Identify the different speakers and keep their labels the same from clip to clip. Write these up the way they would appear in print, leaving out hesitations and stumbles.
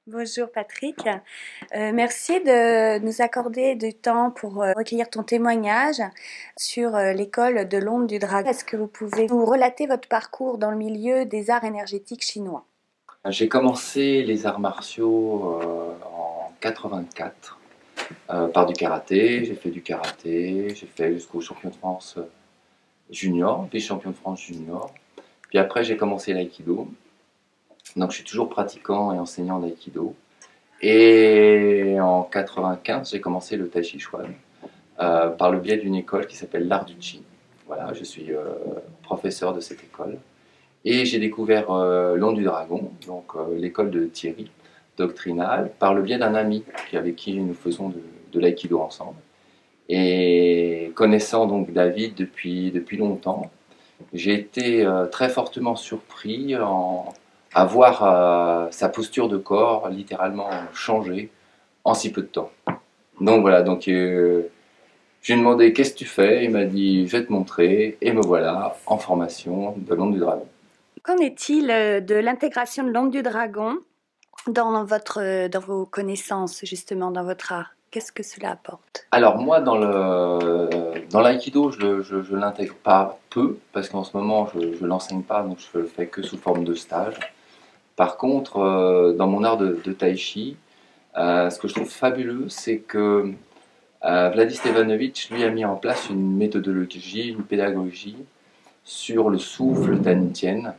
Speaker 1: Bonjour Patrick. Merci de nous accorder du temps pour recueillir ton témoignage sur l'école de l'onde du dragon. Est-ce que vous pouvez nous relater votre parcours dans le milieu des arts énergétiques chinois?
Speaker 2: J'ai commencé les arts martiaux en 84 par du karaté. J'ai fait du karaté, j'ai fait jusqu'au champion de France junior, vice-champion de France junior. Puis après, j'ai commencé l'aïkido. Donc je suis toujours pratiquant et enseignant d'aïkido. Et en 95, j'ai commencé le tai chi chuan par le biais d'une école qui s'appelle l'Art du Chi. Voilà, je suis professeur de cette école. Et j'ai découvert l'onde du dragon, donc l'école de Thierry, doctrinale, par le biais d'un ami avec qui nous faisons de l'aïkido ensemble. Et connaissant donc David depuis longtemps, j'ai été très fortement surpris à voir sa posture de corps littéralement changer en si peu de temps. Donc voilà, donc je lui ai demandé qu'est-ce que tu fais, il m'a dit je vais te montrer, et me voilà en formation de l'onde du dragon.
Speaker 1: Qu'en est-il de l'intégration de l'onde du dragon dans vos connaissances, justement, dans votre art? Qu'est-ce que cela apporte?
Speaker 2: Alors moi dans l'aïkido je l'intègre pas peu parce qu'en ce moment je l'enseigne pas, donc je le fais que sous forme de stage. Par contre dans mon art de tai chi, ce que je trouve fabuleux c'est que Vladi Stevanovic lui a mis en place une méthodologie, une pédagogie sur le souffle Tanitienne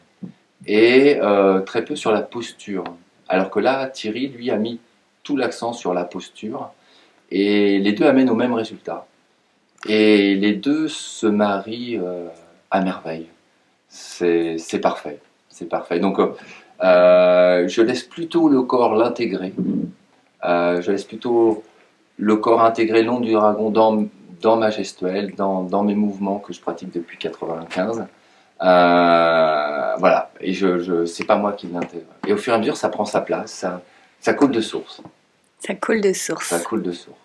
Speaker 2: et très peu sur la posture. Alors que là Thierry lui a mis tout l'accent sur la posture. Et les deux amènent au même résultat. Et les deux se marient à merveille. C'est parfait. C'est parfait. Donc, je laisse plutôt le corps l'intégrer. Je laisse plutôt le corps intégrer l'onde du dragon dans ma gestuelle, dans mes mouvements que je pratique depuis 95. Voilà. Et c'est pas moi qui l'intègre. Et au fur et à mesure, ça prend sa place. Ça coule de source.
Speaker 1: Ça coule de source.
Speaker 2: Ça coule de source.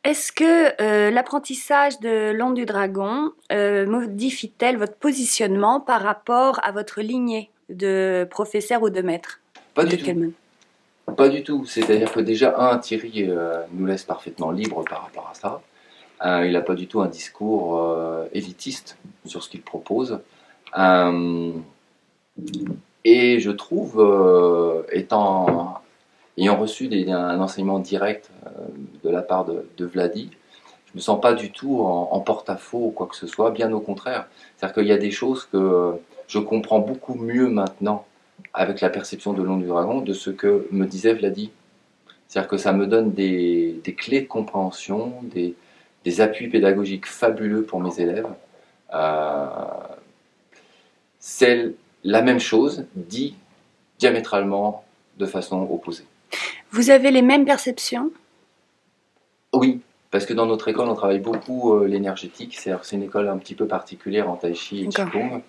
Speaker 1: Est-ce que l'apprentissage de l'onde du dragon modifie-t-elle votre positionnement par rapport à votre lignée de professeur ou de maître?
Speaker 2: Pas du tout. Pas du tout. C'est-à-dire que déjà, Thierry nous laisse parfaitement libre par rapport à ça. Il n'a pas du tout un discours élitiste sur ce qu'il propose. Et je trouve, ayant reçu un enseignement direct de la part de Vladi, je ne me sens pas du tout en porte-à-faux ou quoi que ce soit, bien au contraire. C'est-à-dire qu'il y a des choses que je comprends beaucoup mieux maintenant avec la perception de l'onde du dragon de ce que me disait Vladi. C'est-à-dire que ça me donne des clés de compréhension, des appuis pédagogiques fabuleux pour mes élèves. C'est la même chose, dit diamétralement de façon opposée.
Speaker 1: Vous avez les mêmes perceptions?
Speaker 2: Oui, parce que dans notre école, on travaille beaucoup l'énergétique. C'est une école un petit peu particulière en tai chi et qigong.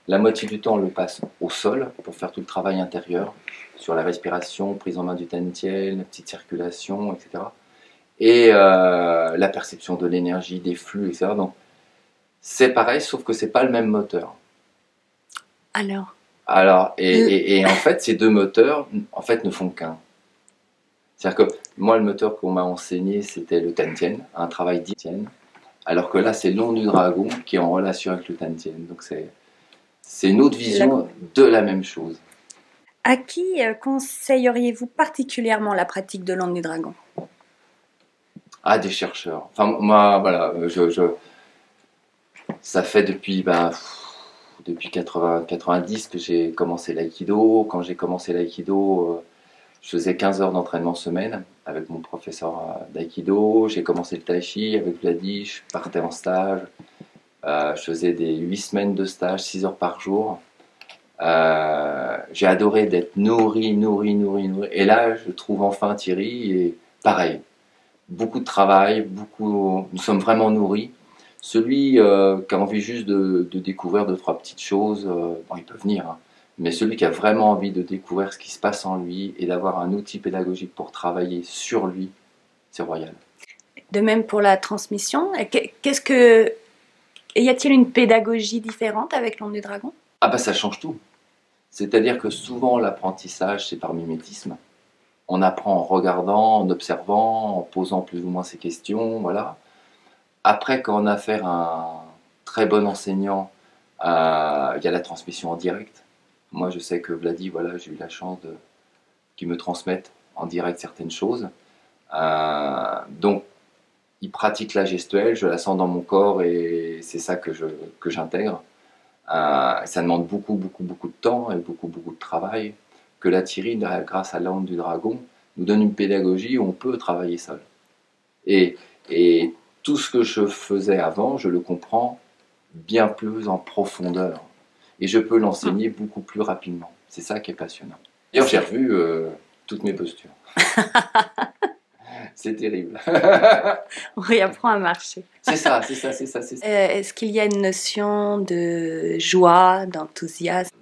Speaker 2: La moitié du temps, on le passe au sol pour faire tout le travail intérieur sur la respiration, prise en main du Tantiel, la petite circulation, etc. Et la perception de l'énergie, des flux, etc. Donc, c'est pareil, sauf que c'est pas le même moteur. Alors, et en fait, ces deux moteurs, en fait, ne font qu'un. C'est-à-dire que moi, le moteur qu'on m'a enseigné, c'était le Tantien, un travail d'Tien, alors que là, c'est l'onde du dragon qui est en relation avec le Tantien. Donc, c'est une autre vision de la même chose.
Speaker 1: À qui conseilleriez-vous particulièrement la pratique de l'onde du dragon?
Speaker 2: À des chercheurs. Enfin, moi, voilà, ça fait depuis 90 que j'ai commencé l'aïkido. Quand j'ai commencé l'aïkido, je faisais 15 heures d'entraînement semaine avec mon professeur d'aïkido. J'ai commencé le tai chi avec Vladi, je partais en stage. Je faisais des 8 semaines de stage, 6 heures par jour. J'ai adoré d'être nourri. Et là, je trouve enfin Thierry, et pareil. Beaucoup de travail, nous sommes vraiment nourris. Celui qui a envie juste de découvrir 2-3 petites choses, bon, il peut venir, hein. Mais celui qui a vraiment envie de découvrir ce qui se passe en lui et d'avoir un outil pédagogique pour travailler sur lui, c'est royal.
Speaker 1: De même pour la transmission. Y a-t-il une pédagogie différente avec l'onde du dragon?
Speaker 2: Ah bah ça change tout. C'est-à-dire que souvent l'apprentissage, c'est par mimétisme. On apprend en regardant, en observant, en posant plus ou moins ses questions, voilà. Après, quand on a affaire à un très bon enseignant, il y a la transmission en direct. Moi, je sais que Vladi, voilà, j'ai eu la chance qu'il me transmette en direct certaines choses. Donc, il pratique la gestuelle, je la sens dans mon corps et c'est ça que j'intègre. Ça demande beaucoup de temps et beaucoup de travail. Que la Thierry, grâce à l'Onde du Dragon, nous donne une pédagogie où on peut travailler seul. Et tout ce que je faisais avant, je le comprends bien plus en profondeur. Et je peux l'enseigner beaucoup plus rapidement. C'est ça qui est passionnant. D'ailleurs, j'ai revu toutes mes postures. C'est terrible.
Speaker 1: On réapprend à marcher.
Speaker 2: C'est ça.
Speaker 1: Est-ce qu'il y a une notion de joie, d'enthousiasme?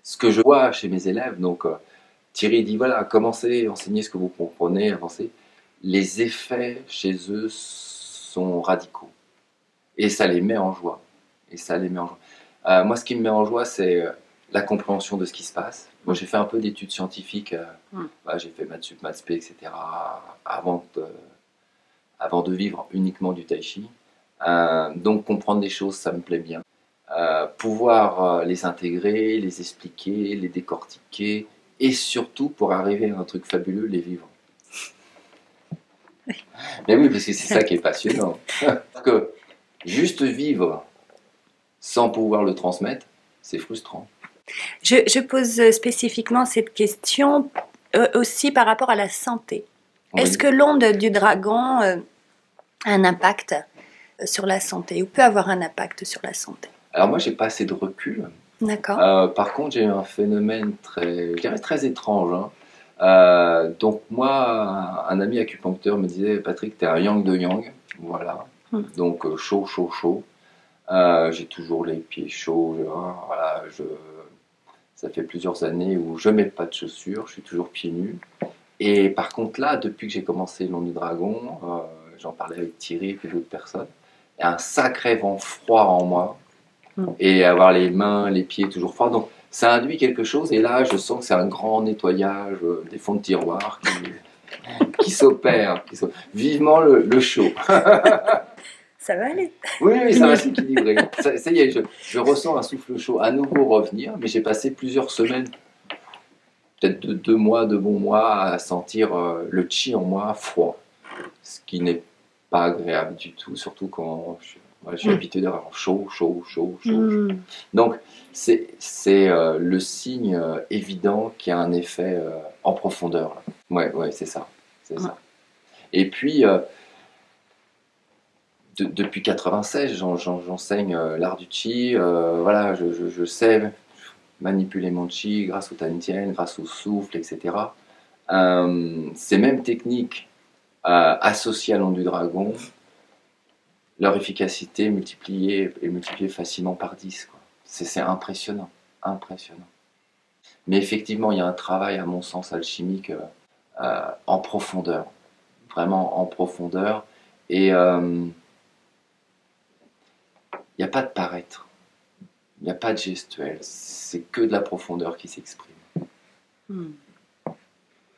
Speaker 2: Ce que je vois chez mes élèves, donc Thierry dit voilà, commencez, enseignez ce que vous comprenez, avancez. Les effets chez eux sont radicaux. Et ça les met en joie. Moi, ce qui me met en joie, c'est la compréhension de ce qui se passe. Moi, j'ai fait un peu d'études scientifiques. J'ai fait maths sup, maths spé, etc. Avant de vivre uniquement du tai chi. Donc, comprendre des choses, ça me plaît bien. Pouvoir les intégrer, les expliquer, les décortiquer, et surtout, pour arriver à un truc fabuleux, les vivre. Mais oui, parce que c'est ça qui est passionnant. Parce que juste vivre sans pouvoir le transmettre, c'est frustrant.
Speaker 1: Je pose spécifiquement cette question aussi par rapport à la santé. Oui. Est-ce que l'onde du dragon a un impact sur la santé ou peut avoir un impact sur la santé?
Speaker 2: Alors moi, j'ai pas assez de recul.
Speaker 1: D'accord.
Speaker 2: Par contre, j'ai eu un phénomène très étrange. Donc moi, un ami acupuncteur me disait, Patrick, t'es un yang de yang. Voilà. Donc chaud. J'ai toujours les pieds chauds. Voilà, ça fait plusieurs années où je mets pas de chaussures, je suis toujours pieds nus. Et par contre là, depuis que j'ai commencé l'Onde du Dragon, j'en parlais avec Thierry et puis d'autres personnes, il y a un sacré vent froid en moi. Et avoir les mains, les pieds toujours froids. Donc ça induit quelque chose. Et là, je sens que c'est un grand nettoyage des fonds de tiroir qui s'opère. Vivement le chaud.
Speaker 1: Ça va aller.
Speaker 2: Oui, ça va s'équilibrer. Ça y est, je ressens un souffle chaud à nouveau revenir. Mais j'ai passé plusieurs semaines, peut-être 2 mois, de bons mois, à sentir le chi en moi froid. Ce qui n'est pas agréable du tout, surtout quand je suis habitué d'avoir chaud. Donc, c'est le signe évident qu'il y a un effet en profondeur. Ouais, c'est ça. Et puis, depuis 96, j'enseigne l'art du chi. Voilà, je sais manipuler mon chi grâce au Tantien, grâce au souffle, etc. Ces mêmes techniques associées à l'Onde du Dragon, leur efficacité multipliée facilement par 10. C'est impressionnant. Mais effectivement, il y a un travail, à mon sens, alchimique en profondeur. Vraiment en profondeur. Et il n'y a pas de paraître. Il n'y a pas de gestuel. C'est que de la profondeur qui s'exprime.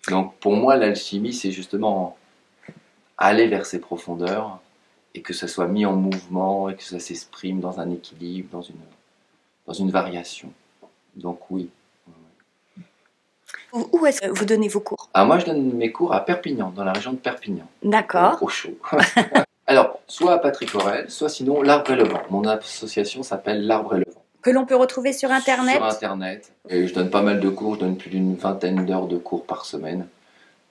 Speaker 2: Donc pour moi, l'alchimie, c'est justement aller vers ces profondeurs et que ça soit mis en mouvement et que ça s'exprime dans un équilibre, dans une variation. Donc oui.
Speaker 1: Où est-ce que vous donnez vos cours?
Speaker 2: Moi, je donne mes cours à Perpignan, dans la région de Perpignan.
Speaker 1: D'accord.
Speaker 2: Au chaud. Alors, soit à Patrick Aurel, soit sinon l'Arbre et le Vent. Mon association s'appelle l'Arbre et le Vent.
Speaker 1: Que l'on peut retrouver sur Internet?
Speaker 2: Sur Internet. Et je donne pas mal de cours, je donne plus d'une 20aine d'heures de cours par semaine,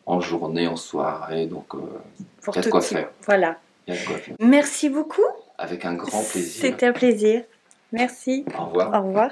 Speaker 2: en journée, en soirée, donc il y a de quoi faire.
Speaker 1: Voilà.
Speaker 2: Il y a de quoi faire.
Speaker 1: Merci beaucoup.
Speaker 2: Avec un grand plaisir.
Speaker 1: C'était un plaisir. Merci.
Speaker 2: Au revoir.
Speaker 1: Au revoir.